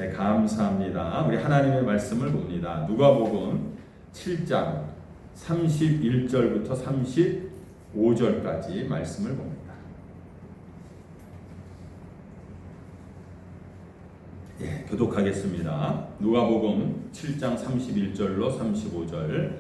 네, 감사합니다. 우리 하나님의 말씀을 봅니다. 누가복음 7장 31절부터 35절까지 말씀을 봅니다. 예, 교독하겠습니다. 누가복음 7장 31절로 35절.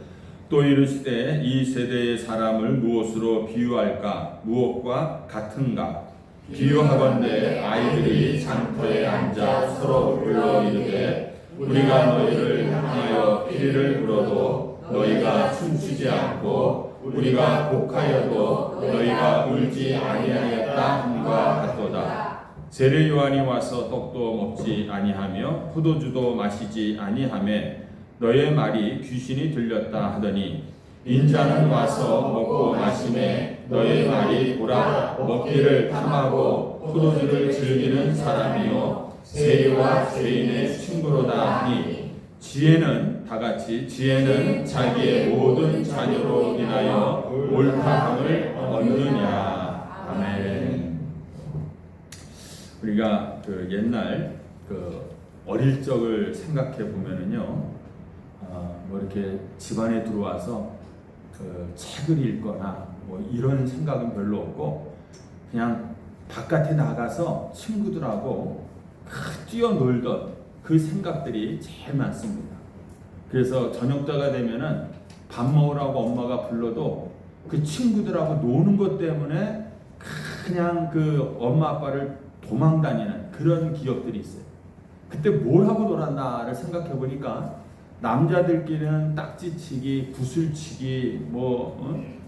또 이르시되 이 세대의 사람을 무엇으로 비유할까? 무엇과 같은가? 비유하건대 아이들이 장터에 앉아 서로 불러 이르되 우리가 너희를 향하여 피를 불어도 너희가 춤추지 않고 우리가 곡하여도 너희가 울지 아니하였다 함과 같도다. 세례 요한이 와서 떡도 먹지 아니하며 포도주도 마시지 아니하매 너의 말이 귀신이 들렸다 하더니 인자는 와서 먹고 마시매 너의 말이 보라 먹기를 탐하고 포도주를 즐기는 사람이요 세리와 죄인의 친구로다 하니 지혜는 다같이 지혜는 자기의 모든 자녀로 인하여 옳다함을 얻느냐. 아멘. 우리가 그 옛날 그 어릴 적을 생각해 보면은요, 뭐 이렇게 집안에 들어와서 그 책을 읽거나 뭐 이런 생각은 별로 없고 그냥 바깥에 나가서 친구들하고 뛰어놀던 그 생각들이 제일 많습니다. 그래서 저녁때가 되면은 밥 먹으라고 엄마가 불러도 그 친구들하고 노는 것 때문에 그냥 그 엄마 아빠를 도망다니는 그런 기억들이 있어요. 그때 뭘 하고 놀았나를 생각해 보니까 남자들끼리는 딱지치기, 구슬치기,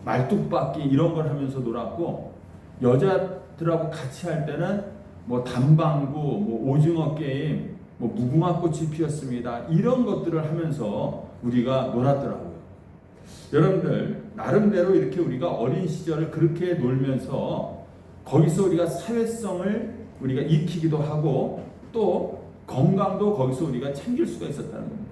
말뚝박기 이런 걸 하면서 놀았고, 여자들하고 같이 할 때는 뭐 단방구, 뭐 오징어 게임, 뭐 무궁화꽃이 피었습니다. 이런 것들을 하면서 우리가 놀았더라고요. 여러분들 나름대로 이렇게 우리가 어린 시절을 그렇게 놀면서 거기서 우리가 사회성을 우리가 익히기도 하고 또 건강도 거기서 우리가 챙길 수가 있었다는 겁니다.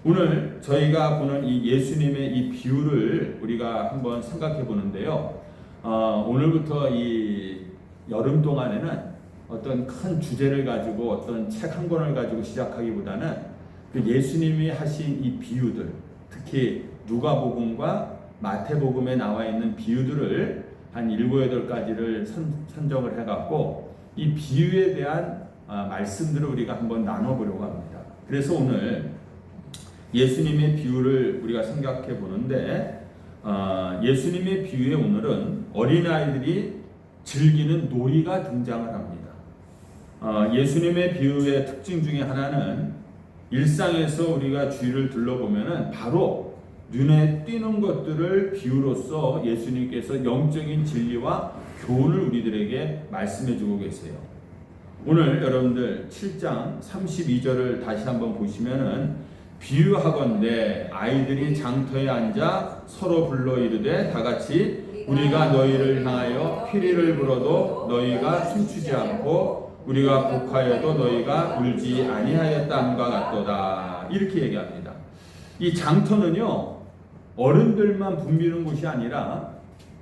오늘 저희가 보는 이 예수님의 이 비유를 우리가 한번 생각해 보는데요. 오늘부터 이 여름 동안에는 어떤 큰 주제를 가지고 어떤 책 한 권을 가지고 시작하기보다는 그 예수님이 하신 이 비유들, 특히 누가복음과 마태복음에 나와 있는 비유들을 한 7, 8가지를 선정을 해갖고 이 비유에 대한 말씀들을 우리가 한번 나눠보려고 합니다. 그래서 오늘 예수님의 비유를 우리가 생각해 보는데 예수님의 비유에 오늘은 어린아이들이 즐기는 놀이가 등장을 합니다. 예수님의 비유의 특징 중에 하나는 일상에서 우리가 주위를 둘러보면은 바로 눈에 띄는 것들을 비유로서 예수님께서 영적인 진리와 교훈을 우리들에게 말씀해 주고 계세요. 오늘 여러분들 7장 32절을 다시 한번 보시면은 비유하건대 아이들이 장터에 앉아 서로 불러 이르되 다같이 우리가 너희를 향하여 피리를 불어도 너희가 춤추지 않고 우리가 곡하여도 너희가 울지 아니하였다 함과 같도다. 이렇게 얘기합니다. 이 장터는요 어른들만 붐비는 곳이 아니라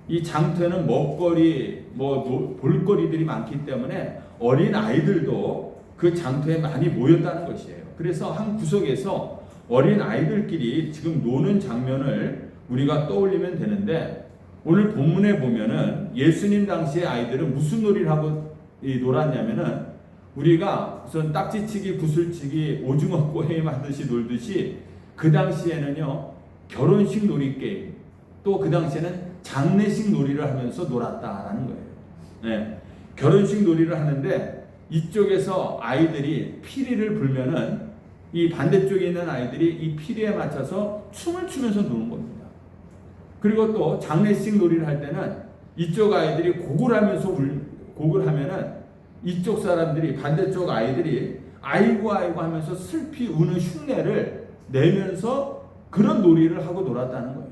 이 장터에는 먹거리 볼거리들이 많기 때문에 어린 아이들도 그 장터에 많이 모였다는 것이에요. 그래서 한 구석에서 어린 아이들끼리 지금 노는 장면을 우리가 떠올리면 되는데 오늘 본문에 보면은 예수님 당시의 아이들은 무슨 놀이를 하고 놀았냐면은 우리가 우선 딱지치기, 구슬치기, 오징어 게임 하듯이 놀듯이 그 당시에는요 결혼식 놀이 게임 또 그 당시에는 장례식 놀이를 하면서 놀았다라는 거예요. 네. 결혼식 놀이를 하는데 이쪽에서 아이들이 피리를 불면은 이 반대쪽에 있는 아이들이 이 피리에 맞춰서 춤을 추면서 노는 겁니다. 그리고 또 장례식 놀이를 할 때는 이쪽 아이들이 곡을 하면은 이쪽 사람들이 반대쪽 아이들이 아이고 하면서 슬피 우는 흉내를 내면서 그런 놀이를 하고 놀았다는 거예요.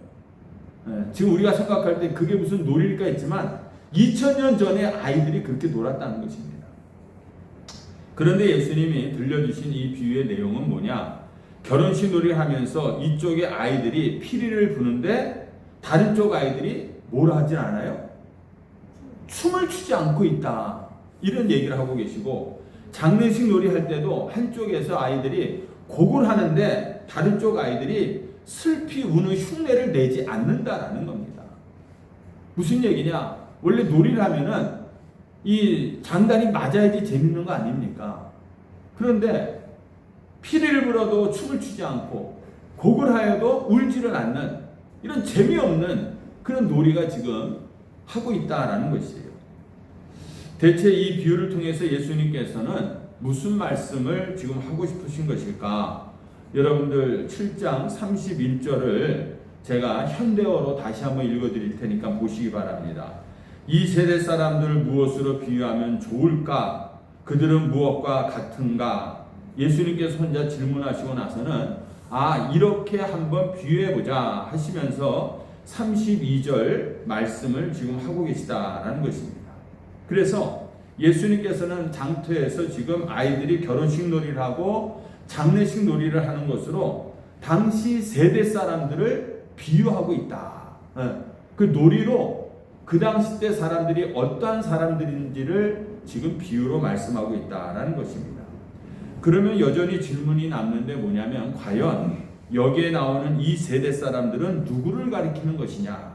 지금 우리가 생각할 때 그게 무슨 놀이일까 했지만 2000년 전에 아이들이 그렇게 놀았다는 것입니다. 그런데 예수님이 들려주신 이 비유의 내용은 뭐냐? 결혼식 놀이를 하면서 이쪽의 아이들이 피리를 부는데 다른 쪽 아이들이 뭘 하진 않아요? 춤을 추지 않고 있다. 이런 얘기를 하고 계시고 장례식 놀이 할 때도 한쪽에서 아이들이 곡을 하는데 다른 쪽 아이들이 슬피 우는 흉내를 내지 않는다라는 겁니다. 무슨 얘기냐? 원래 놀이를 하면은 이 장단이 맞아야지 재밌는 거 아닙니까? 그런데 피리를 불어도 춤을 추지 않고 곡을 하여도 울지를 않는 이런 재미없는 그런 놀이가 지금 하고 있다라는 것이에요. 대체 이 비유를 통해서 예수님께서는 무슨 말씀을 지금 하고 싶으신 것일까? 여러분들 7장 31절을 제가 현대어로 다시 한번 읽어드릴 테니까 보시기 바랍니다. 이 세대 사람들을 무엇으로 비유하면 좋을까? 그들은 무엇과 같은가? 예수님께서 혼자 질문하시고 나서는 이렇게 한번 비유해보자 하시면서 32절 말씀을 지금 하고 계시다라는 것입니다. 그래서 예수님께서는 장터에서 지금 아이들이 결혼식 놀이를 하고 장례식 놀이를 하는 것으로 당시 세대 사람들을 비유하고 있다. 그 놀이로 그 당시 때 사람들이 어떠한 사람들인지를 지금 비유로 말씀하고 있다라는 것입니다. 그러면 여전히 질문이 남는데 뭐냐면 과연 여기에 나오는 이 세대 사람들은 누구를 가리키는 것이냐?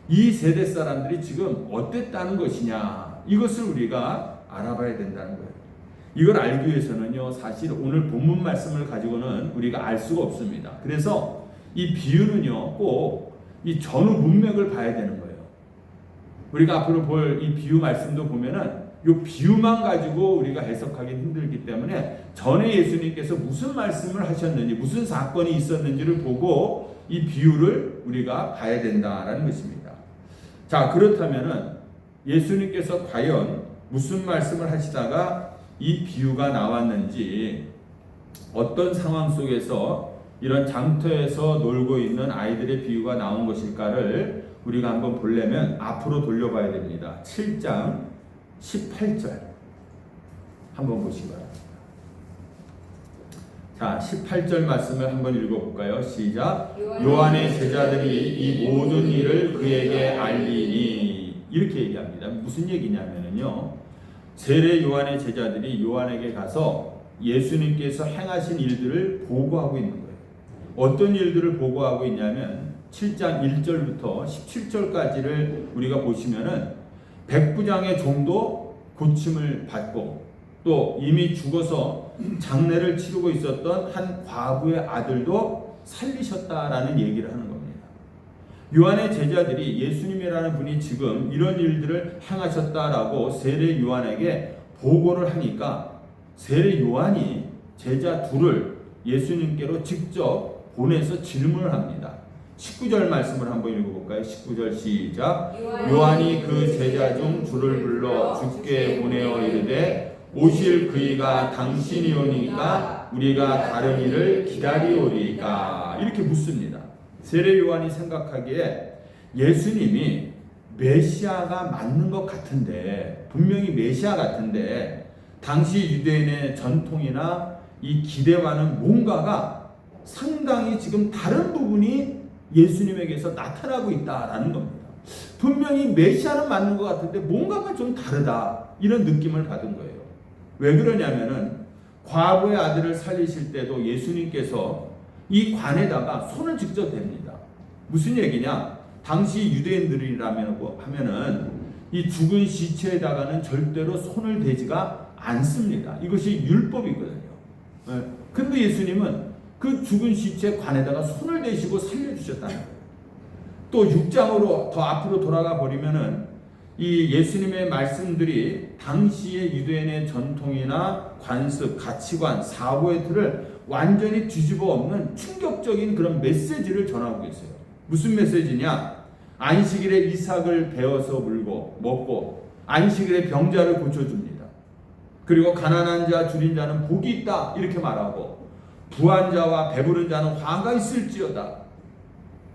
이 세대 사람들이 지금 어땠다는 것이냐? 이것을 우리가 알아봐야 된다는 거예요. 이걸 알기 위해서는요, 사실 오늘 본문 말씀을 가지고는 우리가 알 수가 없습니다. 그래서 이 비유는요, 꼭 이 전후 문맥을 봐야 되는 거예요. 우리가 앞으로 볼 이 비유 말씀도 보면은 이 비유만 가지고 우리가 해석하기 힘들기 때문에 전에 예수님께서 무슨 말씀을 하셨는지, 무슨 사건이 있었는지를 보고 이 비유를 우리가 봐야 된다라는 것입니다. 자, 그렇다면은 예수님께서 과연 무슨 말씀을 하시다가 이 비유가 나왔는지, 어떤 상황 속에서 이런 장터에서 놀고 있는 아이들의 비유가 나온 것일까를 우리가 한번 보려면 앞으로 돌려봐야 됩니다. 7장 18절 한번 보시기 바랍니다. 자, 18절 말씀을 한번 읽어볼까요? 시작. 요한의 제자들이 이 모든 일을 그에게 알리니, 이렇게 얘기합니다. 무슨 얘기냐면요, 세례 요한의 제자들이 요한에게 가서 예수님께서 행하신 일들을 보고하고 있는 거예요. 어떤 일들을 보고하고 있냐면 7장 1절부터 17절까지를 우리가 보시면은 백부장의 종도 고침을 받고, 또 이미 죽어서 장례를 치르고 있었던 한 과부의 아들도 살리셨다라는 얘기를 하는 겁니다. 요한의 제자들이 예수님이라는 분이 지금 이런 일들을 행하셨다라고 세례 요한에게 보고를 하니까 세례 요한이 제자 둘을 예수님께로 직접 보내서 질문을 합니다. 19절 말씀을 한번 읽어볼까요? 19절 시작. 요한이 그 제자 중 둘을 불러 주께 보내어 이르되 오실 그이가 당신이오니까 우리가 다른 이를 기다리오리까? 이렇게 묻습니다. 세례 요한이 생각하기에 예수님이 메시아가 맞는 것 같은데, 분명히 메시아 같은데 당시 유대인의 전통이나 이 기대와는 뭔가가 상당히 지금 다른 부분이 예수님에게서 나타나고 있다라는 겁니다. 분명히 메시아는 맞는 것 같은데 뭔가가 좀 다르다, 이런 느낌을 받은 거예요. 왜 그러냐면은 과부의 아들을 살리실 때도 예수님께서 이 관에다가 손을 직접 댑니다. 무슨 얘기냐? 당시 유대인들이라면 하면은 이 죽은 시체에다가는 절대로 손을 대지가 않습니다. 이것이 율법이거든요. 근데 예수님은 그 죽은 시체 관에다가 손을 대시고 살려주셨다는 거예요. 또 6장으로 더 앞으로 돌아가 버리면은 이 예수님의 말씀들이 당시의 유대인의 전통이나 관습, 가치관, 사고의 틀을 완전히 뒤집어 엎는 충격적인 그런 메시지를 전하고 계세요. 무슨 메시지냐? 안식일에 이삭을 베어서 물고 먹고 안식일에 병자를 고쳐줍니다. 그리고 가난한 자, 줄인 자는 복이 있다, 이렇게 말하고 부한 자와 배부른 자는 화가 있을지어다.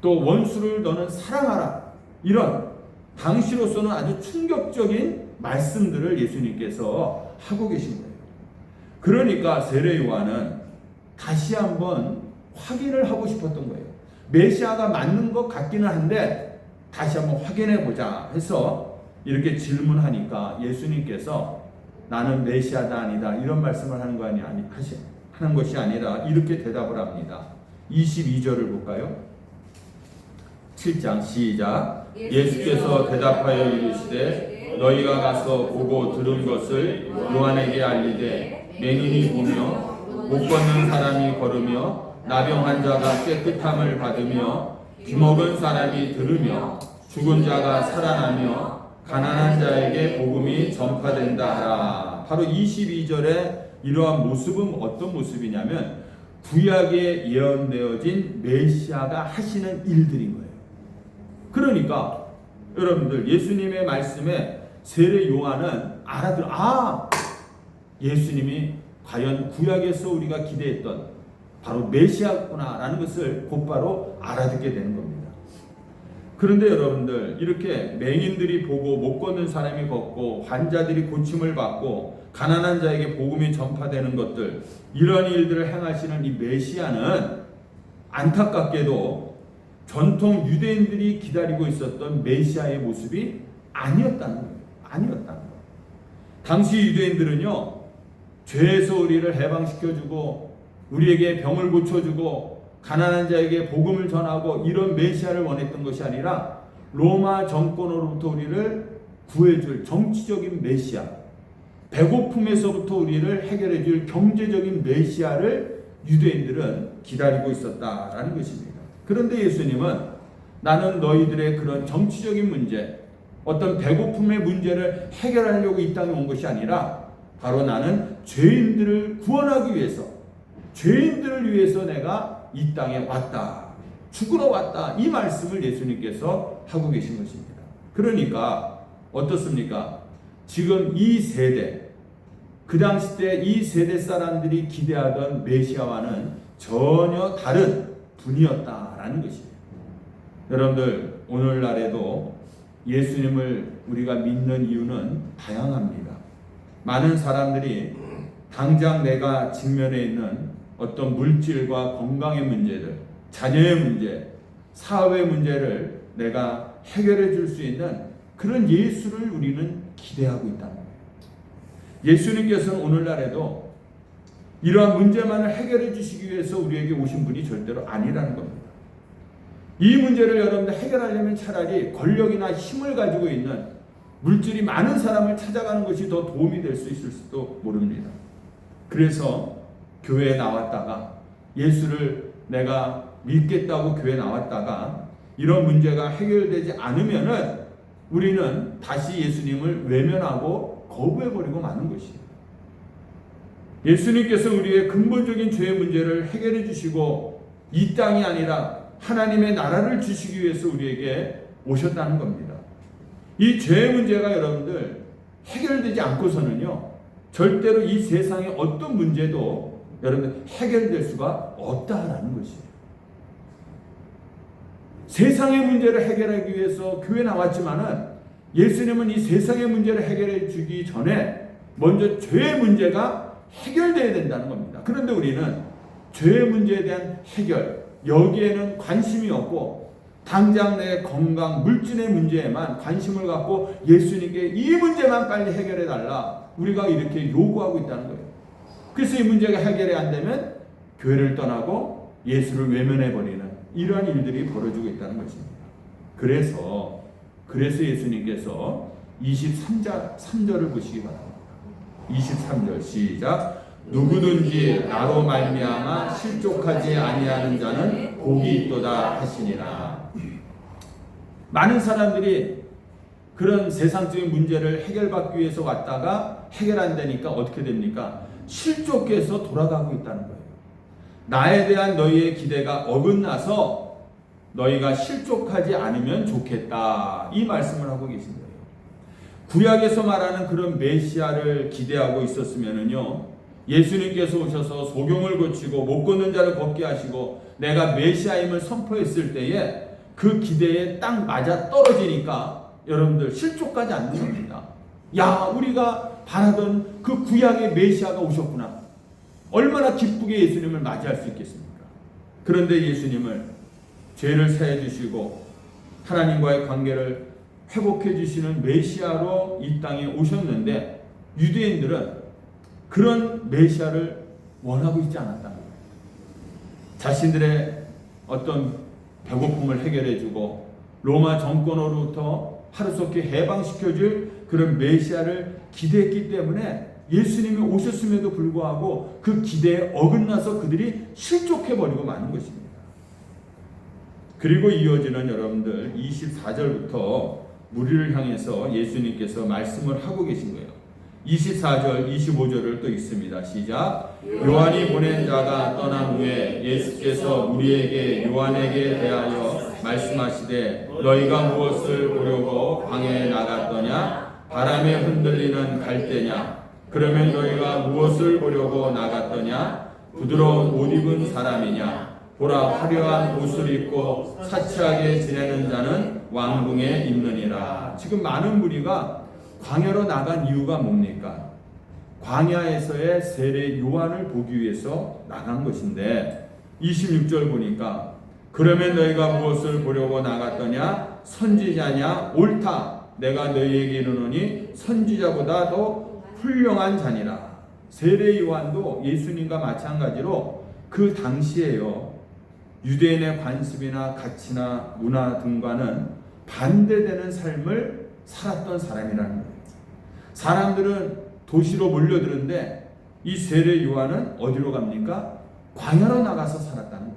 또 원수를 너는 사랑하라. 이런 당시로서는 아주 충격적인 말씀들을 예수님께서 하고 계신 거예요. 그러니까 세례 요한은 다시 한번 확인을 하고 싶었던 거예요. 메시아가 맞는 것 같기는 한데 다시 한번 확인해 보자 해서 이렇게 질문하니까 예수님께서 나는 메시아다 아니다 이런 말씀을 하는 하는 것이 아니라 이렇게 대답을 합니다. 22절을 볼까요? 7장 시작. 예수께서 대답하여 이르시되 너희가 가서 보고 들은 것을 요한에게 알리되 맹인이 보며 못 걷는 사람이 걸으며 나병 환자가 깨끗함을 받으며 귀먹은 사람이 들으며 죽은 자가 살아나며 가난한 자에게 복음이 전파된다 하라. 바로 22절에 이러한 모습은 어떤 모습이냐면 구약에 예언되어진 메시아가 하시는 일들인 거예요. 그러니까 여러분들 예수님의 말씀에 세례 요한은 예수님이 과연 구약에서 우리가 기대했던 바로 메시아구나라는 것을 곧바로 알아듣게 되는 겁니다. 그런데 여러분들 이렇게 맹인들이 보고 못 걷는 사람이 걷고 환자들이 고침을 받고 가난한 자에게 복음이 전파되는 것들 이런 일들을 행하시는 이 메시아는 안타깝게도 전통 유대인들이 기다리고 있었던 메시아의 모습이 아니었다는 거예요. 당시 유대인들은요 죄에서 우리를 해방시켜주고 우리에게 병을 고쳐주고 가난한 자에게 복음을 전하고 이런 메시아를 원했던 것이 아니라 로마 정권으로부터 우리를 구해줄 정치적인 메시아, 배고픔에서부터 우리를 해결해줄 경제적인 메시아를 유대인들은 기다리고 있었다라는 것입니다. 그런데 예수님은 나는 너희들의 그런 정치적인 문제, 어떤 배고픔의 문제를 해결하려고 이 땅에 온 것이 아니라 바로 나는 죄인들을 구원하기 위해서, 죄인들을 위해서 내가 이 땅에 왔다, 죽으러 왔다, 이 말씀을 예수님께서 하고 계신 것입니다. 그러니까 어떻습니까? 지금 이 세대, 그 당시 때 이 세대 사람들이 기대하던 메시아와는 전혀 다른 분이었다라는 것입니다. 여러분들 오늘날에도 예수님을 우리가 믿는 이유는 다양합니다. 많은 사람들이 당장 내가 직면해 있는 어떤 물질과 건강의 문제들, 자녀의 문제, 사회의 문제를 내가 해결해 줄 수 있는 그런 예수를 우리는 기대하고 있다는 거예요. 예수님께서는 오늘날에도 이러한 문제만을 해결해 주시기 위해서 우리에게 오신 분이 절대로 아니라는 겁니다. 이 문제를 여러분들 해결하려면 차라리 권력이나 힘을 가지고 있는 물질이 많은 사람을 찾아가는 것이 더 도움이 될 수 있을 수도 모릅니다. 그래서 교회에 나왔다가 예수를 내가 믿겠다고 교회에 나왔다가 이런 문제가 해결되지 않으면은 우리는 다시 예수님을 외면하고 거부해버리고 마는 것이에요. 예수님께서 우리의 근본적인 죄의 문제를 해결해 주시고 이 땅이 아니라 하나님의 나라를 주시기 위해서 우리에게 오셨다는 겁니다. 이 죄의 문제가 여러분들 해결되지 않고서는요 절대로 이 세상의 어떤 문제도 여러분들 해결될 수가 없다라는 것이에요. 세상의 문제를 해결하기 위해서 교회에 나왔지만은 예수님은 이 세상의 문제를 해결해 주기 전에 먼저 죄의 문제가 해결돼야 된다는 겁니다. 그런데 우리는 죄의 문제에 대한 해결, 여기에는 관심이 없고 당장 내 건강, 물질의 문제에만 관심을 갖고 예수님께 이 문제만 빨리 해결해 달라, 우리가 이렇게 요구하고 있다는 거예요. 그래서 이 문제가 해결이 안 되면 교회를 떠나고 예수를 외면해 버리는 이러한 일들이 벌어지고 있다는 것입니다. 그래서 예수님께서 23절을 보시기 바랍니다. 23절 시작. 누구든지 나로 말미암아 실족하지 아니하는 자는 복이 있도다 하시니라. 많은 사람들이 그런 세상적인 문제를 해결받기 위해서 왔다가 해결 안 되니까 어떻게 됩니까? 실족해서 돌아가고 있다는 거예요. 나에 대한 너희의 기대가 어긋나서 너희가 실족하지 않으면 좋겠다, 이 말씀을 하고 계신 거예요. 구약에서 말하는 그런 메시아를 기대하고 있었으면은요 예수님께서 오셔서 소경을 고치고 못 걷는 자를 걷게 하시고 내가 메시아임을 선포했을 때에 그 기대에 딱 맞아 떨어지니까 여러분들 실족하지 않는 겁니다. 야, 우리가 바라던 그 구약의 메시아가 오셨구나. 얼마나 기쁘게 예수님을 맞이할 수 있겠습니까? 그런데 예수님을 죄를 사해 주시고 하나님과의 관계를 회복해 주시는 메시아로 이 땅에 오셨는데 유대인들은 그런 메시아를 원하고 있지 않았다는 거예요. 자신들의 어떤 배고픔을 해결해주고 로마 정권으로부터 하루속히 해방시켜줄 그런 메시아를 기대했기 때문에 예수님이 오셨음에도 불구하고 그 기대에 어긋나서 그들이 실족해버리고 마는 것입니다. 그리고 이어지는 여러분들 24절부터 무리를 향해서 예수님께서 말씀을 하고 계신 거예요. 24절, 25절을 또 읽습니다. 시작. 요한이 보낸 자가 떠난 후에 예수께서 무리에게 요한에게 대하여 말씀하시되 너희가 무엇을 보려고 광야에 나갔더냐? 바람에 흔들리는 갈대냐? 그러면 너희가 무엇을 보려고 나갔더냐? 부드러운 옷 입은 사람이냐? 보라, 화려한 옷을 입고 사치하게 지내는 자는 왕궁에 있느니라. 지금 많은 무리가 광야로 나간 이유가 뭡니까? 광야에서의 세례 요한을 보기 위해서 나간 것인데 26절 보니까 그러면 너희가 무엇을 보려고 나갔더냐? 선지자냐? 옳다. 내가 너희에게 이르노니 선지자보다 더 훌륭한 자니라. 세례 요한도 예수님과 마찬가지로 그 당시에요. 유대인의 관습이나 가치나 문화 등과는 반대되는 삶을 살았던 사람이라는 거예요. 사람들은 도시로 몰려드는데 이 세례 요한은 어디로 갑니까? 광야로 나가서 살았다는 거예요.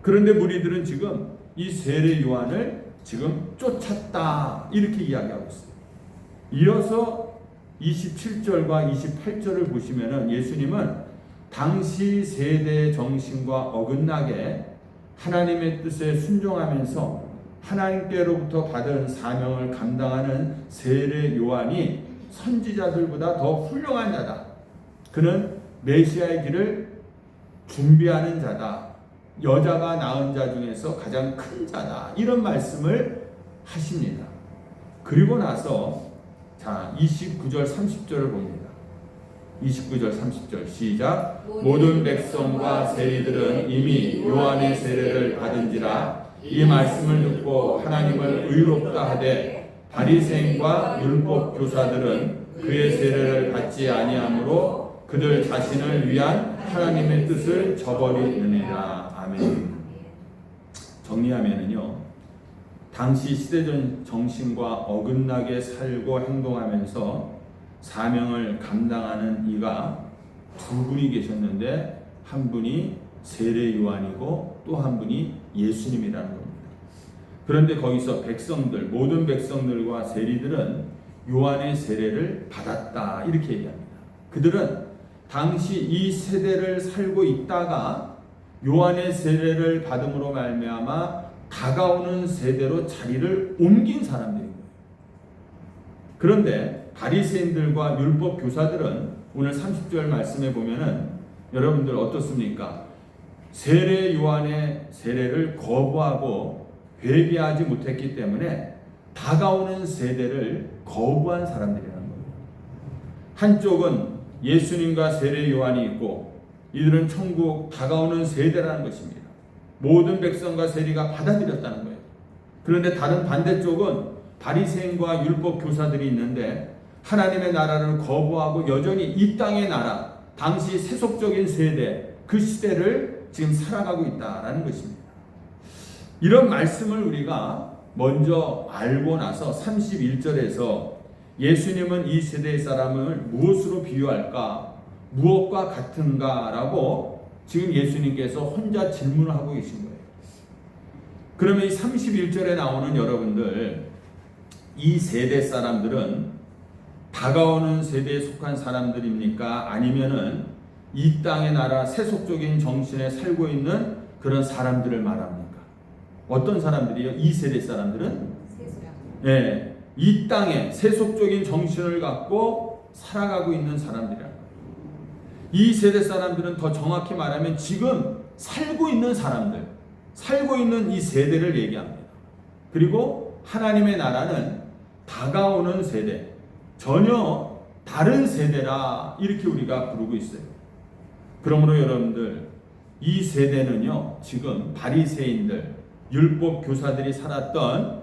그런데 무리들은 지금 이 세례 요한을 지금 쫓았다 이렇게 이야기하고 있어요. 이어서 27절과 28절을 보시면은 예수님은 당시 세대의 정신과 어긋나게 하나님의 뜻에 순종하면서 하나님께로부터 받은 사명을 감당하는 세례 요한이 선지자들보다 더 훌륭한 자다. 그는 메시아의 길을 준비하는 자다. 여자가 낳은 자 중에서 가장 큰 자다. 이런 말씀을 하십니다. 그리고 나서 자 29절 30절을 봅니다. 29절 30절 시작. 모든 백성과 세리들은 이미 요한의 세례를 받은지라 이 말씀을 듣고 하나님을 의롭다 하되 바리새인과 율법 교사들은 그의 세례를 받지 아니하므로 그들 자신을 위한 하나님의 뜻을 저버리느니라. 아멘. 정리하면은요, 당시 시대적 정신과 어긋나게 살고 행동하면서 사명을 감당하는 이가 두 분이 계셨는데 한 분이 세례 요한이고 또 한 분이 예수님이라는 겁니다. 그런데 거기서 백성들, 모든 백성들과 세리들은 요한의 세례를 받았다 이렇게 얘기합니다. 그들은 당시 이 세대를 살고 있다가 요한의 세례를 받음으로 말미암아 다가오는 세대로 자리를 옮긴 사람들인 거예요. 그런데 바리새인들과 율법 교사들은 오늘 30절 말씀에 보면은 여러분들 어떻습니까? 세례 요한의 세례를 거부하고 회개하지 못했기 때문에 다가오는 세대를 거부한 사람들이라는 거예요. 한쪽은 예수님과 세례 요한이 있고 이들은 천국 다가오는 세대라는 것입니다. 모든 백성과 세리가 받아들였다는 거예요. 그런데 다른 반대쪽은 바리새인과 율법 교사들이 있는데 하나님의 나라를 거부하고 여전히 이 땅의 나라, 당시 세속적인 세대, 그 시대를 지금 살아가고 있다라는 것입니다. 이런 말씀을 우리가 먼저 알고 나서 31절에서 예수님은 이 세대의 사람을 무엇으로 비유할까? 무엇과 같은가? 라고 지금 예수님께서 혼자 질문을 하고 계신 거예요. 그러면 이 31절에 나오는 여러분들, 이 세대 사람들은 다가오는 세대에 속한 사람들입니까? 아니면은 이 땅의 나라 세속적인 정신에 살고 있는 그런 사람들을 말합니까? 어떤 사람들이요? 이 세대 사람들은 네, 이 땅에 세속적인 정신을 갖고 살아가고 있는 사람들이라는 거예요. 이 세대 사람들은 더 정확히 말하면 지금 살고 있는 사람들, 살고 있는 이 세대를 얘기합니다. 그리고 하나님의 나라는 다가오는 세대, 전혀 다른 세대라 이렇게 우리가 부르고 있어요. 그러므로 여러분들, 이 세대는요, 지금 바리새인들, 율법 교사들이 살았던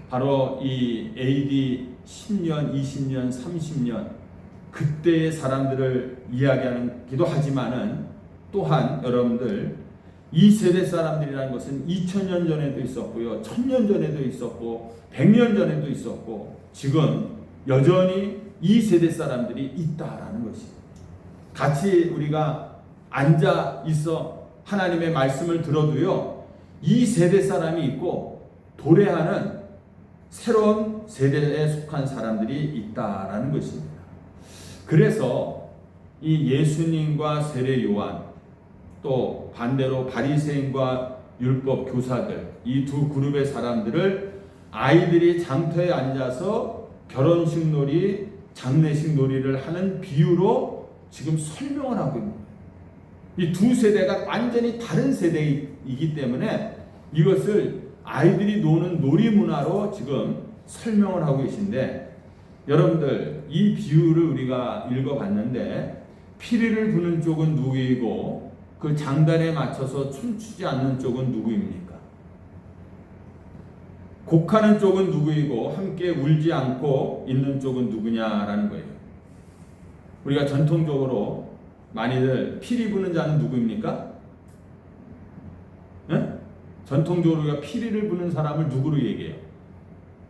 바로 이 AD 10년, 20년, 30년 그때의 사람들을 이야기하기도 하지만은 또한 여러분들 이 세대 사람들이라는 것은 2000년 전에도 있었고요, 1000년 전에도 있었고, 100년 전에도 있었고, 지금 여전히 이 세대 사람들이 있다라는 것입니다. 같이 우리가 앉아 있어 하나님의 말씀을 들어도요, 이 세대 사람이 있고 도래하는 새로운 세대에 속한 사람들이 있다라는 것입니다. 그래서 이 예수님과 세례 요한, 또 반대로 바리새인과 율법 교사들, 이 두 그룹의 사람들을 아이들이 장터에 앉아서 결혼식 놀이, 장례식 놀이를 하는 비유로 지금 설명을 하고 있는 거예요. 이 두 세대가 완전히 다른 세대이기 때문에 이것을 아이들이 노는 놀이 문화로 지금 설명을 하고 계신데, 여러분들 이 비유를 우리가 읽어봤는데 피리를 부는 쪽은 누구이고 그 장단에 맞춰서 춤추지 않는 쪽은 누구입니까? 곡하는 쪽은 누구이고 함께 울지 않고 있는 쪽은 누구냐라는 거예요. 우리가 전통적으로 많이들 피리 부는 자는 누구입니까? 네? 전통적으로 우리가 피리를 부는 사람을 누구로 얘기해요?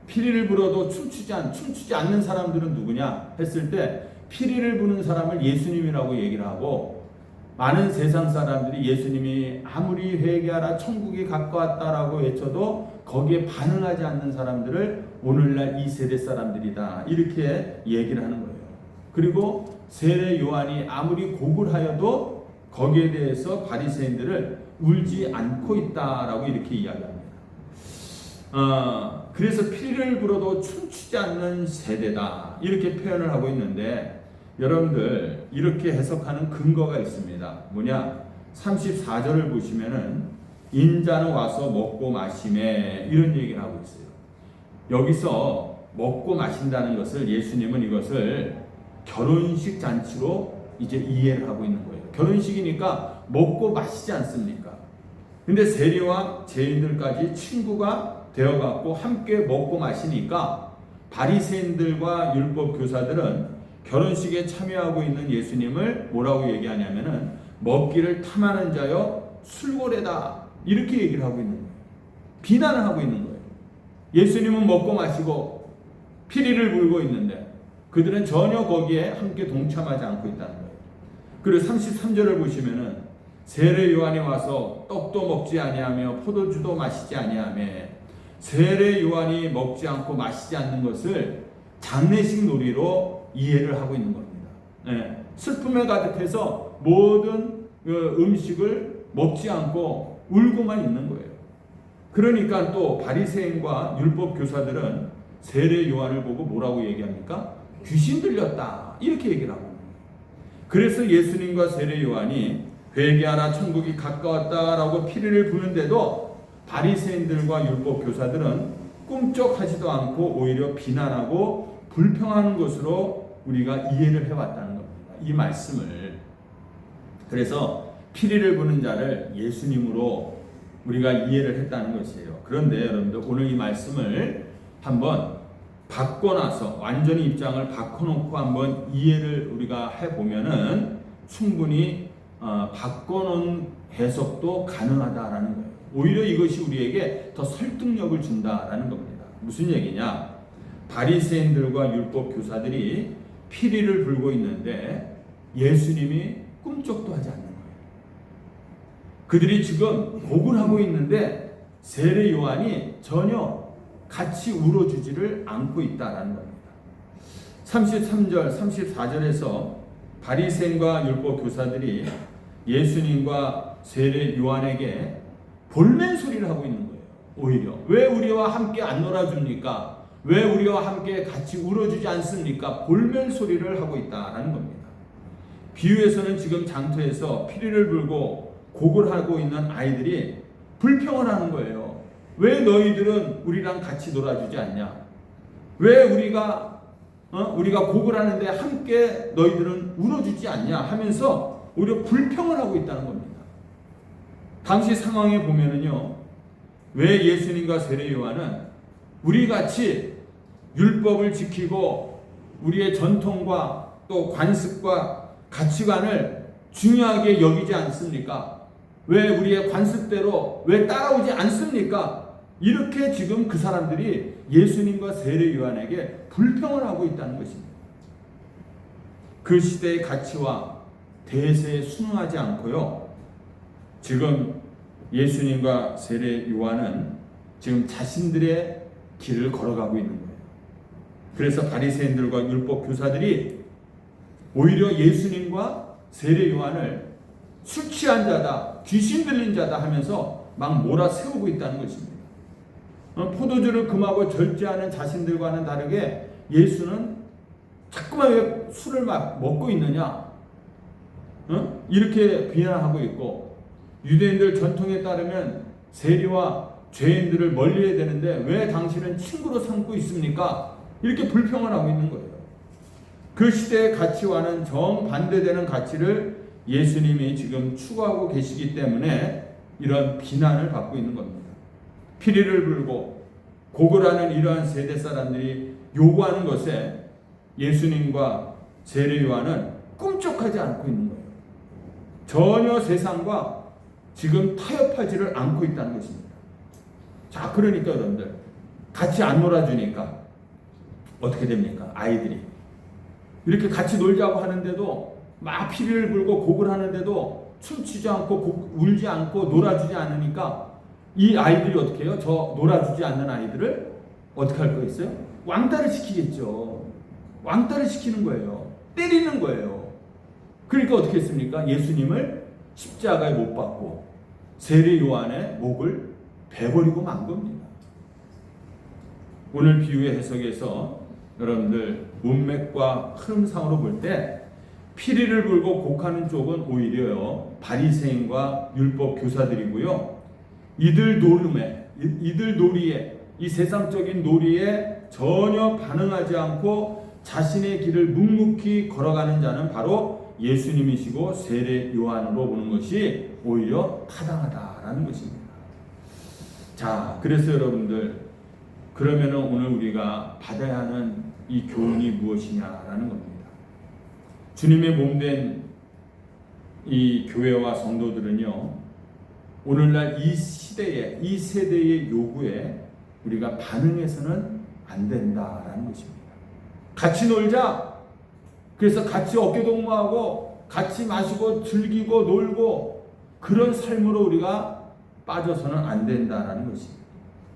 피리를 불어도 춤추지 않는 사람들은 누구냐 했을 때 피리를 부는 사람을 예수님이라고 얘기를 하고, 많은 세상 사람들이 예수님이 아무리 회개하라 천국이 가까웠다라고 외쳐도 거기에 반응하지 않는 사람들을 오늘날 이 세대 사람들이다 이렇게 얘기를 하는 거예요. 그리고 세례 요한이 아무리 곡을 하여도 거기에 대해서 바리새인들을 울지 않고 있다라고 이렇게 이야기합니다. 그래서 피리를 불어도 춤추지 않는 세대다 이렇게 표현을 하고 있는데, 여러분들 이렇게 해석하는 근거가 있습니다. 뭐냐? 34절을 보시면은 인자는 와서 먹고 마시매 이런 얘기를 하고 있어요. 여기서 먹고 마신다는 것을 예수님은 이것을 결혼식 잔치로 이제 이해를 하고 있는 거예요. 결혼식이니까 먹고 마시지 않습니까? 근데 세리와 죄인들까지 친구가 되어갖고 함께 먹고 마시니까 바리새인들과 율법 교사들은 결혼식에 참여하고 있는 예수님을 뭐라고 얘기하냐면은 먹기를 탐하는 자여 술고래다 이렇게 얘기를 하고 있는 거예요. 비난을 하고 있는 거예요. 예수님은 먹고 마시고 피리를 불고 있는데 그들은 전혀 거기에 함께 동참하지 않고 있다는 거예요. 그리고 33절을 보시면은 세례 요한이 와서 떡도 먹지 아니하며 포도주도 마시지 아니하며, 세례 요한이 먹지 않고 마시지 않는 것을 장례식 놀이로 이해를 하고 있는 겁니다. 네. 슬픔에 가득해서 모든 음식을 먹지 않고 울고만 있는 거예요. 그러니까 또 바리새인과 율법 교사들은 세례 요한을 보고 뭐라고 얘기합니까? 귀신 들렸다 이렇게 얘기를 하고 있는 거예요. 그래서 예수님과 세례 요한이 회개하라 천국이 가까웠다라고 피리를 부는데도 바리새인들과 율법 교사들은 꿈쩍하지도 않고 오히려 비난하고 불평하는 것으로 우리가 이해를 해왔다는 겁니다. 이 말씀을. 그래서 피리를 부는 자를 예수님으로 우리가 이해를 했다는 것이에요. 그런데 여러분들 오늘 이 말씀을 한번 바꿔놔서 완전히 입장을 바꿔놓고 한번 이해를 우리가 해보면은 충분히 바꿔놓은 해석도 가능하다라는 거예요. 오히려 이것이 우리에게 더 설득력을 준다라는 겁니다. 무슨 얘기냐? 바리새인들과 율법 교사들이 피리를 불고 있는데 예수님이 꿈쩍도 하지 않는 거예요. 그들이 지금 곡을 하고 있는데 세례 요한이 전혀 같이 울어주지를 않고 있다라는 겁니다. 33절, 34절에서 바리새인과 율법 교사들이 예수님과 세례 요한에게 볼멘 소리를 하고 있는 거예요. 오히려 왜 우리와 함께 안 놀아줍니까? 왜 우리와 함께 같이 울어주지 않습니까? 볼멘 소리를 하고 있다라는 겁니다. 비유에서는 지금 장터에서 피리를 불고 곡을 하고 있는 아이들이 불평을 하는 거예요. 왜 너희들은 우리랑 같이 놀아주지 않냐? 왜 우리가 곡을 하는데 함께 너희들은 울어주지 않냐? 하면서 오히려 불평을 하고 있다는 겁니다. 당시 상황에 보면은요, 왜 예수님과 세례 요한은 우리 같이 율법을 지키고 우리의 전통과 또 관습과 가치관을 중요하게 여기지 않습니까? 왜 우리의 관습대로 왜 따라오지 않습니까? 이렇게 지금 그 사람들이 예수님과 세례 요한에게 불평을 하고 있다는 것입니다. 그 시대의 가치와 대세에 순응하지 않고요. 지금 예수님과 세례 요한은 지금 자신들의 길을 걸어가고 있는 거예요. 그래서 바리새인들과 율법 교사들이 오히려 예수님과 세례 요한을 술 취한 자다, 귀신 들린 자다 하면서 막 몰아세우고 있다는 것입니다. 포도주를 금하고 절제하는 자신들과는 다르게 예수는 자꾸만 왜 술을 막 먹고 있느냐, 이렇게 비난하고 있고, 유대인들 전통에 따르면 세리와 죄인들을 멀리해야 되는데 왜 당신은 친구로 삼고 있습니까? 이렇게 불평을 하고 있는 거예요. 그 시대의 가치와는 정반대되는 가치를 예수님이 지금 추구하고 계시기 때문에 이런 비난을 받고 있는 겁니다. 피리를 불고 고글하는 이러한 세대 사람들이 요구하는 것에 예수님과 세례 요한은 꿈쩍하지 않고 있는 거예요. 전혀 세상과 지금 타협하지를 않고 있다는 것입니다. 자, 그러니까 여러분들 같이 안 놀아주니까 어떻게 됩니까? 아이들이 이렇게 같이 놀자고 하는데도 막 피리를 불고 곡을 하는데도 춤추지 않고 울지 않고 놀아주지 않으니까 이 아이들이 어떻게 해요? 저 놀아주지 않는 아이들을 어떻게 할 거겠어요? 왕따를 시키겠죠. 왕따를 시키는 거예요. 때리는 거예요. 그러니까 어떻게 했습니까? 예수님을 십자가에 못 박고 세례 요한의 목을 베버리고 만 겁니다. 오늘 비유의 해석에서 여러분들 문맥과 흐름상으로 볼 때 피리를 불고 곡하는 쪽은 오히려 바리새인과 율법 교사들이고요. 이들 놀이에 이 세상적인 놀이에 전혀 반응하지 않고 자신의 길을 묵묵히 걸어가는 자는 바로 예수님이시고 세례 요한으로 보는 것이 오히려 타당하다라는 것입니다. 자, 그래서 여러분들 그러면은 오늘 우리가 받아야 하는 이 교훈이 무엇이냐라는 겁니다. 주님의 몸된 이 교회와 성도들은요, 오늘날 이 시대에, 이 세대의 요구에 우리가 반응해서는 안 된다라는 것입니다. 같이 놀자. 그래서 같이 어깨동무하고 같이 마시고 즐기고 놀고 그런 삶으로 우리가 빠져서는 안 된다라는 것입니다.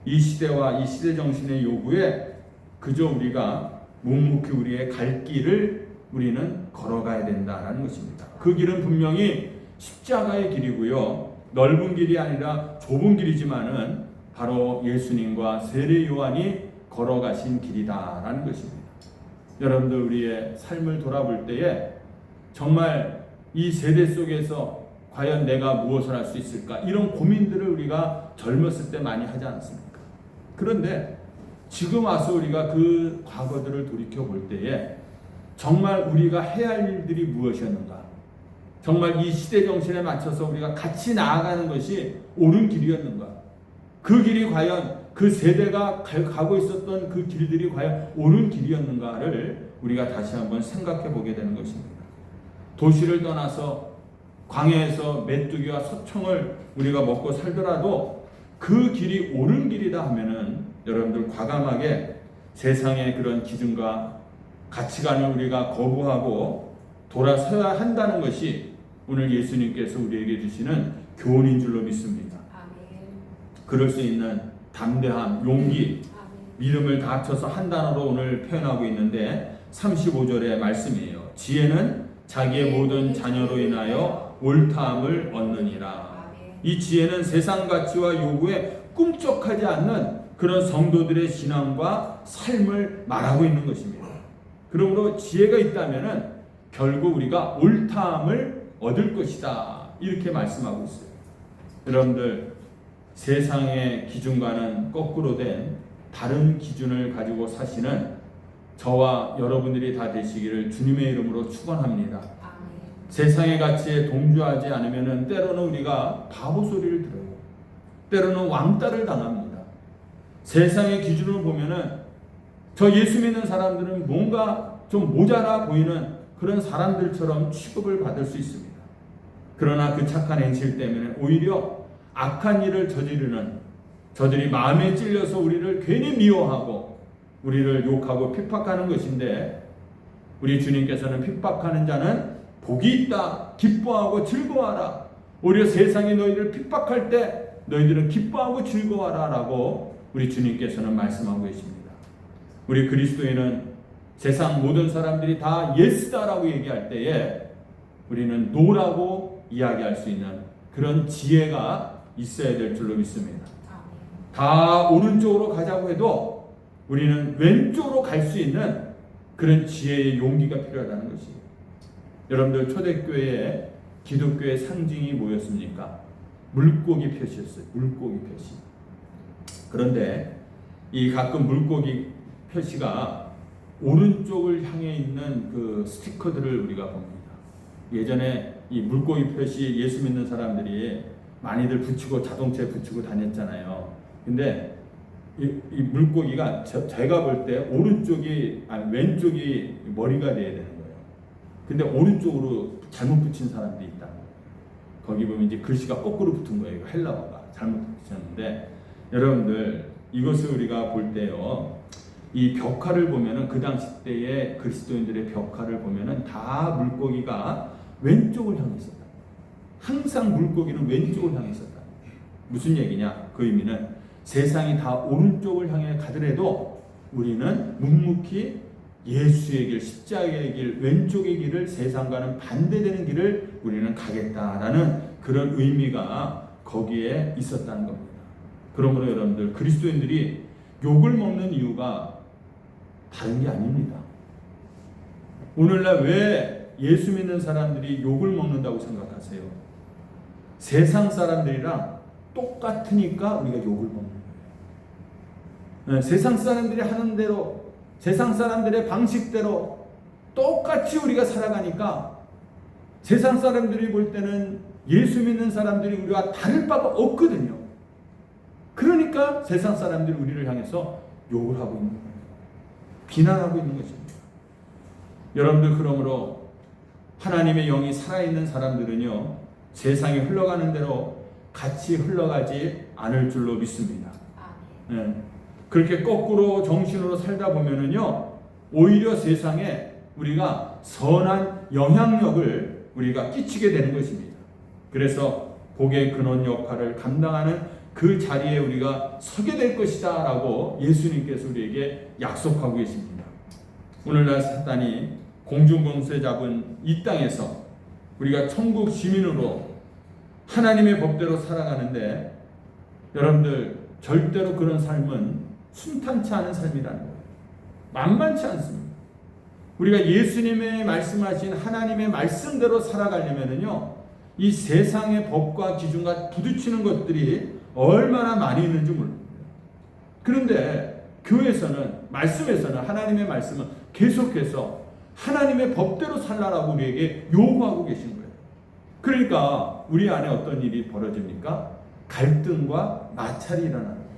이 시대와 이 시대 정신의 요구에 그저 우리가 묵묵히 우리의 갈 길을 우리는 걸어가야 된다라는 것입니다. 그 길은 분명히 십자가의 길이고요. 넓은 길이 아니라 좁은 길이지만은 바로 예수님과 세례 요한이 걸어가신 길이다라는 것입니다. 여러분들 우리의 삶을 돌아볼 때에 정말 이 세대 속에서 과연 내가 무엇을 할 수 있을까? 이런 고민들을 우리가 젊었을 때 많이 하지 않습니까? 그런데 지금 와서 우리가 그 과거들을 돌이켜 볼 때에 정말 우리가 해야 할 일들이 무엇이었는가? 정말 이 시대 정신에 맞춰서 우리가 같이 나아가는 것이 옳은 길이었는가? 그 길이 과연 그 세대가 가고 있었던 그 길들이 과연 옳은 길이었는가를 우리가 다시 한번 생각해 보게 되는 것입니다. 도시를 떠나서 광야에서 메뚜기와 소청을 우리가 먹고 살더라도 그 길이 옳은 길이다 하면은 여러분들 과감하게 세상의 그런 기준과 가치관을 우리가 거부하고 돌아서야 한다는 것이 오늘 예수님께서 우리에게 주시는 교훈인 줄로 믿습니다. 아멘. 그럴 수 있는 담대함, 용기, 믿음을 다 합쳐서 한 단어로 오늘 표현하고 있는데 35절의 말씀이에요. 지혜는 자기의 모든 자녀로 인하여 옳다함을 얻느니라. 이 지혜는 세상 가치와 요구에 꿈쩍하지 않는 그런 성도들의 신앙과 삶을 말하고 있는 것입니다. 그러므로 지혜가 있다면은 결국 우리가 옳다함을 얻을 것이다. 이렇게 말씀하고 있어요. 여러분들 세상의 기준과는 거꾸로 된 다른 기준을 가지고 사시는 저와 여러분들이 다 되시기를 주님의 이름으로 축원합니다. 세상의 가치에 동조하지 않으면 때로는 우리가 바보 소리를 들어요. 때로는 왕따를 당합니다. 세상의 기준을 보면은 저 예수 믿는 사람들은 뭔가 좀 모자라 보이는 그런 사람들처럼 취급을 받을 수 있습니다. 그러나 그 착한 행실 때문에 오히려 악한 일을 저지르는 저들이 마음에 찔려서 우리를 괜히 미워하고 우리를 욕하고 핍박하는 것인데, 우리 주님께서는 핍박하는 자는 복이 있다, 기뻐하고 즐거워하라, 오히려 세상이 너희를 핍박할 때 너희들은 기뻐하고 즐거워하라 라고 우리 주님께서는 말씀하고 계십니다. 우리 그리스도인은 세상 모든 사람들이 다 예스다라고 얘기할 때에 우리는 노라고 이야기할 수 있는 그런 지혜가 있어야 될 줄로 믿습니다. 다 오른쪽으로 가자고 해도 우리는 왼쪽으로 갈 수 있는 그런 지혜의 용기가 필요하다는 것이에요. 여러분들, 초대교회에 기독교의 상징이 뭐였습니까? 물고기 표시였어요. 물고기 표시. 그런데 이 가끔 물고기 표시가 오른쪽을 향해 있는 그 스티커들을 우리가 봅니다. 예전에 이 물고기 표시 예수 믿는 사람들이 많이들 붙이고 자동차에 붙이고 다녔잖아요. 근데 이 물고기가 제가 볼 때 왼쪽이 머리가 돼야 되는 거예요. 근데 오른쪽으로 잘못 붙인 사람들이 있다. 거기 보면 이제 글씨가 거꾸로 붙은 거예요. 헬라어가 잘못 붙였는데, 여러분들 이것을 우리가 볼 때요, 이 벽화를 보면은 그 당시 때의 그리스도인들의 벽화를 보면은 다 물고기가 왼쪽을 향해 있었다. 항상 물고기는 왼쪽을 향해 있었다. 무슨 얘기냐? 그 의미는 세상이 다 오른쪽을 향해 가더라도 우리는 묵묵히 예수의 길, 십자가의 길, 왼쪽의 길을, 세상과는 반대되는 길을 우리는 가겠다라는 그런 의미가 거기에 있었다는 겁니다. 그러므로 여러분들, 그리스도인들이 욕을 먹는 이유가 다른 게 아닙니다. 오늘날 왜 예수 믿는 사람들이 욕을 먹는다고 생각하세요? 세상 사람들이랑 똑같으니까 우리가 욕을 먹는 거예요. 세상 사람들이 하는 대로, 세상 사람들의 방식대로 똑같이 우리가 살아가니까 세상 사람들이 볼 때는 예수 믿는 사람들이 우리와 다를 바가 없거든요. 그러니까 세상 사람들이 우리를 향해서 욕을 하고 있는 거예요. 비난하고 있는 것입니다. 여러분들, 그러므로 하나님의 영이 살아있는 사람들은요, 세상이 흘러가는 대로 같이 흘러가지 않을 줄로 믿습니다. 네. 그렇게 거꾸로 정신으로 살다 보면은요, 오히려 세상에 우리가 선한 영향력을 우리가 끼치게 되는 것입니다. 그래서 복의 근원 역할을 감당하는 그 자리에 우리가 서게 될 것이다 라고 예수님께서 우리에게 약속하고 계십니다. 오늘날 사탄이 공중권세 잡은 이 땅에서 우리가 천국 시민으로 하나님의 법대로 살아가는데, 여러분들, 절대로 그런 삶은 순탄치 않은 삶이라는 거예요. 만만치 않습니다. 우리가 예수님의 말씀하신 하나님의 말씀대로 살아가려면요, 이 세상의 법과 기준과 부딪히는 것들이 얼마나 많이 있는지 모릅니다. 그런데 교회에서는, 말씀에서는, 하나님의 말씀은 계속해서 하나님의 법대로 살라라고 우리에게 요구하고 계신 거예요. 그러니까 우리 안에 어떤 일이 벌어집니까? 갈등과 마찰이 일어나는 거예요.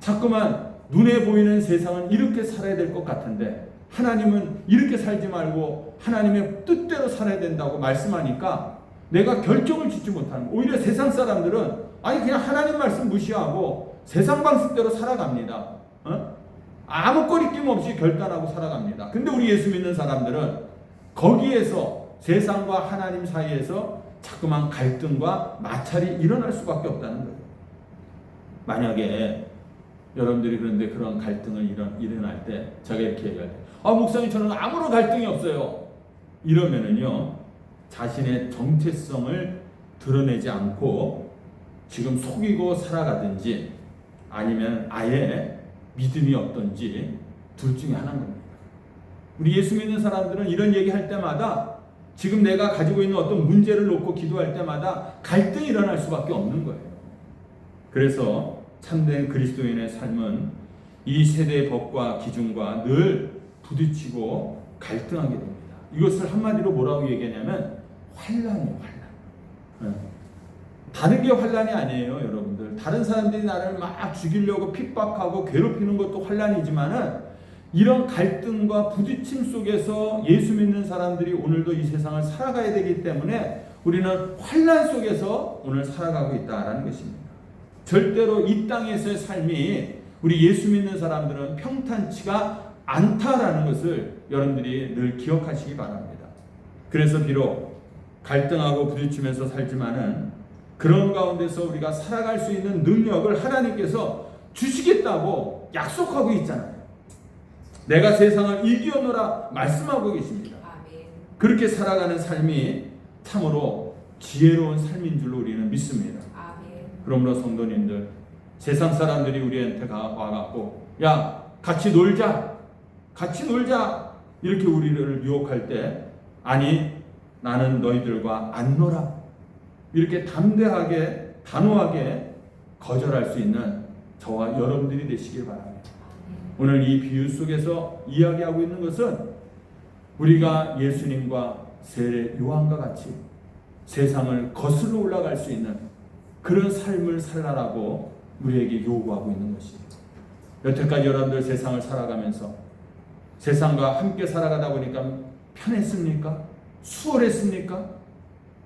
자꾸만 눈에 보이는 세상은 이렇게 살아야 될 것 같은데 하나님은 이렇게 살지 말고 하나님의 뜻대로 살아야 된다고 말씀하니까 내가 결정을 짓지 못하는 거예요. 오히려 세상 사람들은 그냥 하나님 말씀 무시하고 세상 방식대로 살아갑니다. 아무 거리낌 없이 결단하고 살아갑니다. 근데 우리 예수 믿는 사람들은 거기에서, 세상과 하나님 사이에서 자꾸만 갈등과 마찰이 일어날 수밖에 없다는 거예요. 만약에 여러분들이 그런데 그런 갈등을 일어날 때 제가 이렇게 얘기할 때, 목사님 저는 아무런 갈등이 없어요, 이러면은요, 자신의 정체성을 드러내지 않고 지금 속이고 살아가든지 아니면 아예 믿음이 없든지 둘 중에 하나인 겁니다. 우리 예수 믿는 사람들은 이런 얘기할 때마다 지금 내가 가지고 있는 어떤 문제를 놓고 기도할 때마다 갈등이 일어날 수밖에 없는 거예요. 그래서 참된 그리스도인의 삶은 이 세대의 법과 기준과 늘 부딪히고 갈등하게 됩니다. 이것을 한마디로 뭐라고 얘기하냐면 환란이에요, 환란. 다른 게 환란이 아니에요, 여러분들. 다른 사람들이 나를 막 죽이려고 핍박하고 괴롭히는 것도 환란이지만은 이런 갈등과 부딪힘 속에서 예수 믿는 사람들이 오늘도 이 세상을 살아가야 되기 때문에 우리는 환난 속에서 오늘 살아가고 있다라는 것입니다. 절대로 이 땅에서의 삶이 우리 예수 믿는 사람들은 평탄치가 않다라는 것을 여러분들이 늘 기억하시기 바랍니다. 그래서 비록 갈등하고 부딪히면서 살지만은 그런 가운데서 우리가 살아갈 수 있는 능력을 하나님께서 주시겠다고 약속하고 있잖아요. 내가 세상을 이기노라 말씀하고 계십니다. 그렇게 살아가는 삶이 참으로 지혜로운 삶인 줄로 우리는 믿습니다. 그러므로 성도님들, 세상 사람들이 우리한테 와갖고 야 같이 놀자 이렇게 우리를 유혹할 때 아니 나는 너희들과 안 놀아 이렇게 담대하게 단호하게 거절할 수 있는 저와 여러분들이 되시길 바랍니다. 오늘 이 비유 속에서 이야기하고 있는 것은 우리가 예수님과 세례 요한과 같이 세상을 거슬러 올라갈 수 있는 그런 삶을 살라라고 우리에게 요구하고 있는 것입니다. 여태까지 여러분들 세상을 살아가면서 세상과 함께 살아가다 보니까 편했습니까? 수월했습니까?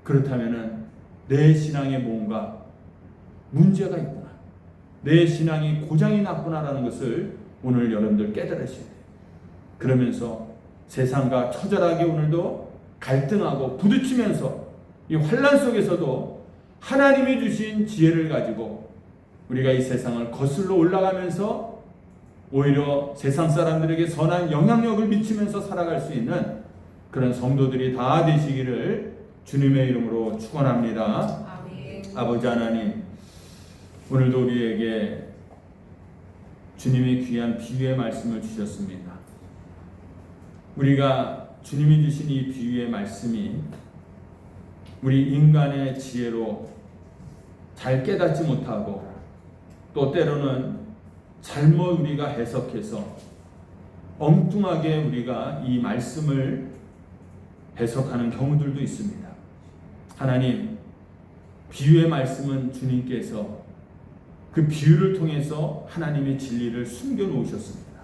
그렇다면 내 신앙에 뭔가 문제가 있구나, 내 신앙이 고장이 났구나라는 것을 오늘 여러분들 깨달으셔야 돼요. 그러면서 세상과 처절하게 오늘도 갈등하고 부딪히면서 이 환난 속에서도 하나님이 주신 지혜를 가지고 우리가 이 세상을 거슬러 올라가면서 오히려 세상 사람들에게 선한 영향력을 미치면서 살아갈 수 있는 그런 성도들이 다 되시기를 주님의 이름으로 축원합니다. 아멘. 아버지 하나님, 오늘도 우리에게 주님의 귀한 비유의 말씀을 주셨습니다. 우리가 주님이 주신 이 비유의 말씀이 우리 인간의 지혜로 잘 깨닫지 못하고 또 때로는 잘못 우리가 해석해서 엉뚱하게 우리가 이 말씀을 해석하는 경우들도 있습니다. 하나님, 비유의 말씀은 주님께서 그 비유를 통해서 하나님의 진리를 숨겨 놓으셨습니다.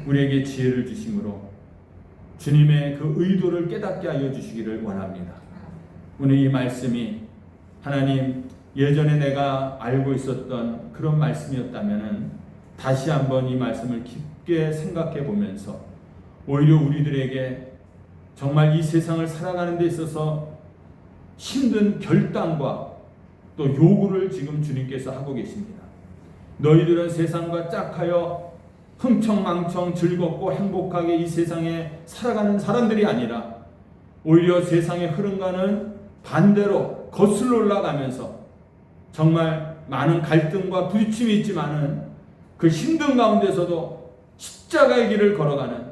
우리에게 지혜를 주심으로 주님의 그 의도를 깨닫게 하여 주시기를 원합니다. 오늘 이 말씀이 하나님 예전에 내가 알고 있었던 그런 말씀이었다면 다시 한번 이 말씀을 깊게 생각해 보면서 오히려 우리들에게 정말 이 세상을 살아가는 데 있어서 힘든 결단과 또 요구를 지금 주님께서 하고 계십니다. 너희들은 세상과 짝하여 흥청망청 즐겁고 행복하게 이 세상에 살아가는 사람들이 아니라 오히려 세상의 흐름과는 반대로 거슬러 올라가면서 정말 많은 갈등과 부딪힘이 있지만은 그 힘든 가운데서도 십자가의 길을 걸어가는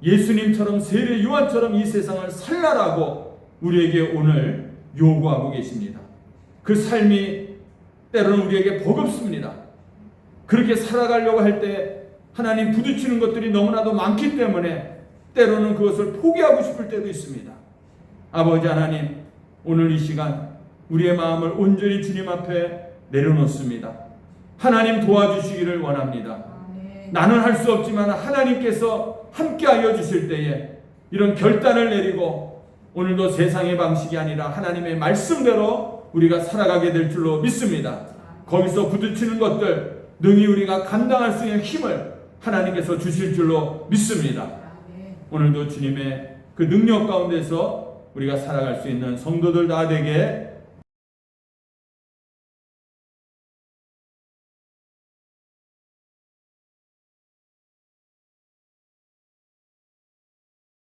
예수님처럼 세례 요한처럼 이 세상을 살라라고 우리에게 오늘 요구하고 계십니다. 그 삶이 때로는 우리에게 버겁습니다. 그렇게 살아가려고 할 때 하나님 부딪히는 것들이 너무나도 많기 때문에 때로는 그것을 포기하고 싶을 때도 있습니다. 아버지 하나님, 오늘 이 시간 우리의 마음을 온전히 주님 앞에 내려놓습니다. 하나님 도와주시기를 원합니다. 나는 할 수 없지만 하나님께서 함께하여 주실 때에 이런 결단을 내리고 오늘도 세상의 방식이 아니라 하나님의 말씀대로 우리가 살아가게 될 줄로 믿습니다. 거기서 부딪히는 것들 능히 우리가 감당할 수 있는 힘을 하나님께서 주실 줄로 믿습니다. 오늘도 주님의 그 능력 가운데서 우리가 살아갈 수 있는 성도들 다 되게